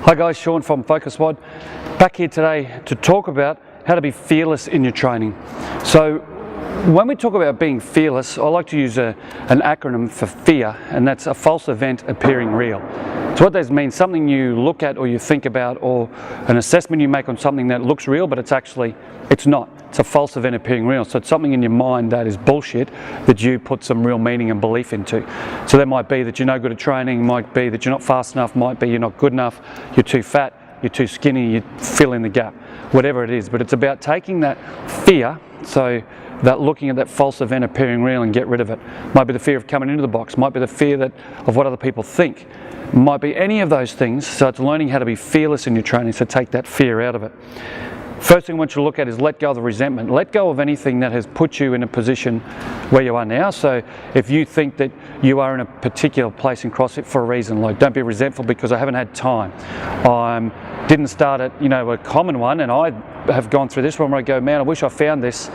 Hi guys, Sean from Focus WOD, back here today to talk about how to be fearless in your training. So when we talk about being fearless, I like to use an acronym for FEAR, and that's a false event appearing real. So what that means, something you look at or you think about, or an assessment you make on something that looks real but it's not. It's a false event appearing real. So it's something in your mind that is bullshit that you put some real meaning and belief into. So that might be that you're no good at training, might be that you're not fast enough, might be you're not good enough, you're too fat, you're too skinny, you fill in the gap, whatever it is. But it's about taking that fear, so that looking at that false event appearing real, and get rid of it. Might be the fear of coming into the box, might be the fear of what other people think, might be any of those things. So it's learning how to be fearless in your training, so take that fear out of it. First thing I want you to look at is let go of the resentment. Let go of anything that has put you in a position where you are now. So if you think that you are in a particular place in CrossFit for a reason, like don't be resentful because I haven't had time. I didn't start at a common one, and I have gone through this one where I go, man, I wish I found this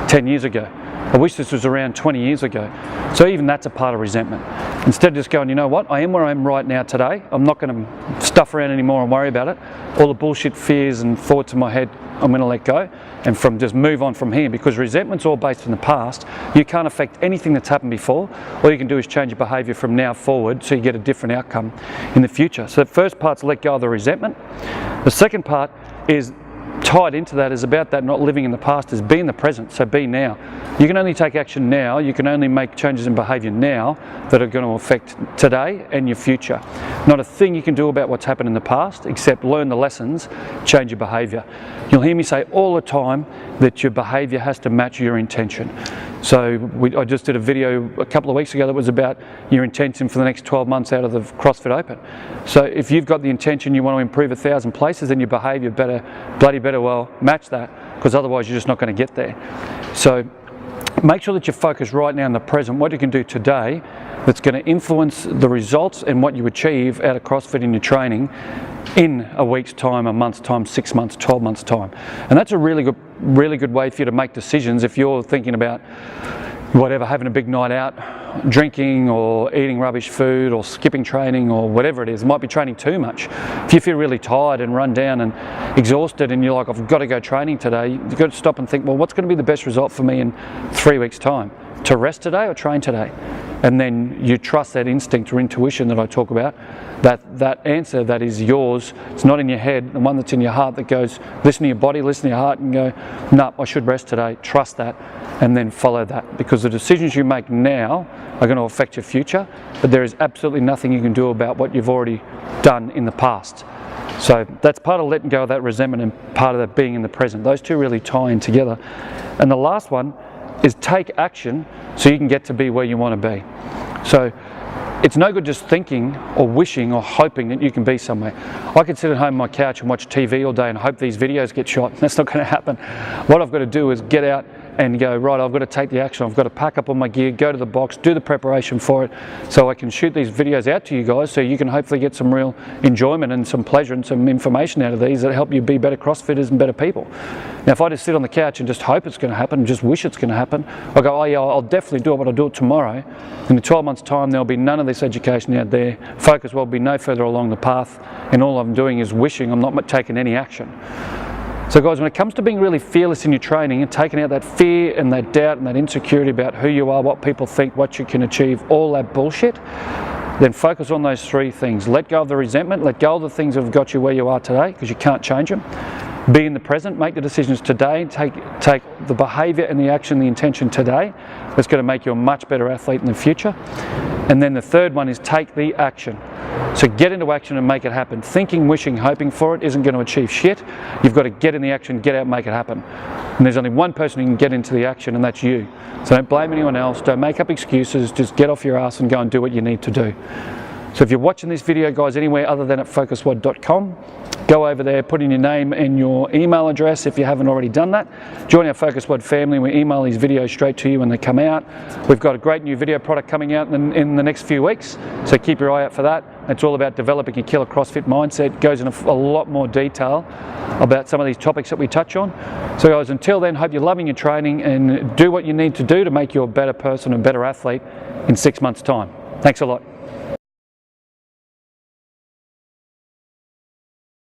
10 years ago. I wish this was around 20 years ago. So even that's a part of resentment. Instead of just going, you know what, I am where I am right now today. I'm not going to stuff around anymore and worry about it. All the bullshit fears and thoughts in my head, I'm going to let go and just move on from here, because resentment's all based in the past. You can't affect anything that's happened before. All you can do is change your behaviour from now forward so you get a different outcome in the future. So the first part's let go of the resentment. The second part is tied into that, is about that not living in the past, is be in the present, so be now. You can only take action now, you can only make changes in behaviour now that are going to affect today and your future. Not a thing you can do about what's happened in the past except learn the lessons, change your behaviour. You'll hear me say all the time that your behaviour has to match your intention. So I just did a video a couple of weeks ago that was about your intention for the next 12 months out of the CrossFit Open. So if you've got the intention you want to improve 1,000 places, then your behaviour better well match that, because otherwise you're just not going to get there. So make sure that you're focused right now in the present, what you can do today that's going to influence the results and what you achieve out of CrossFit in your training in a week's time, a month's time, 6 months, 12 months time. And that's a really good way for you to make decisions if you're thinking about whatever, having a big night out, drinking or eating rubbish food or skipping training or whatever it is. It might be training too much. If you feel really tired and run down and exhausted and you're like, I've got to go training today, you've got to stop and think, well, what's going to be the best result for me in 3 weeks' time? To rest today or train today? And then you trust that instinct or intuition that I talk about, that answer that is yours. It's not in your head, the one that's in your heart that goes, listen to your body, listen to your heart and go, no, I should rest today. Trust that and then follow that, because the decisions you make now are going to affect your future, but there is absolutely nothing you can do about what you've already done in the past. So that's part of letting go of that resentment and part of that being in the present. Those two really tie in together. And the last one is take action so you can get to be where you want to be. So it's no good just thinking or wishing or hoping that you can be somewhere. I could sit at home on my couch and watch TV all day and hope these videos get shot. That's not going to happen. What I've got to do is get out and go, right, I've got to take the action. I've got to pack up all my gear, go to the box, do the preparation for it, so I can shoot these videos out to you guys, so you can hopefully get some real enjoyment and some pleasure and some information out of these that help you be better CrossFitters and better people. Now, if I just sit on the couch and just hope it's going to happen, and just wish it's going to happen, I go, oh yeah, I'll definitely do it, but I'll do it tomorrow. In 12 months' time, there'll be none of this education out there. Focus will be no further along the path, and all I'm doing is wishing. I'm not taking any action. So guys, when it comes to being really fearless in your training and taking out that fear and that doubt and that insecurity about who you are, what people think, what you can achieve, all that bullshit, then focus on those three things. Let go of the resentment, let go of the things that have got you where you are today, because you can't change them. Be in the present, make the decisions today, take the behaviour and the action, the intention today that's going to make you a much better athlete in the future. And then the third one is take the action. So get into action and make it happen. Thinking, wishing, hoping for it isn't going to achieve shit. You've got to get in the action, get out and make it happen. And there's only one person who can get into the action, and that's you. So don't blame anyone else, don't make up excuses, just get off your ass and go and do what you need to do. So if you're watching this video, guys, anywhere other than at focuswod.com, go over there, put in your name and your email address if you haven't already done that. Join our Focus WOD family. We email these videos straight to you when they come out. We've got a great new video product coming out in the next few weeks, so keep your eye out for that. It's all about developing a killer CrossFit mindset. It goes into a lot more detail about some of these topics that we touch on. So guys, until then, hope you're loving your training and do what you need to do to make you a better person and better athlete in 6 months' time. Thanks a lot.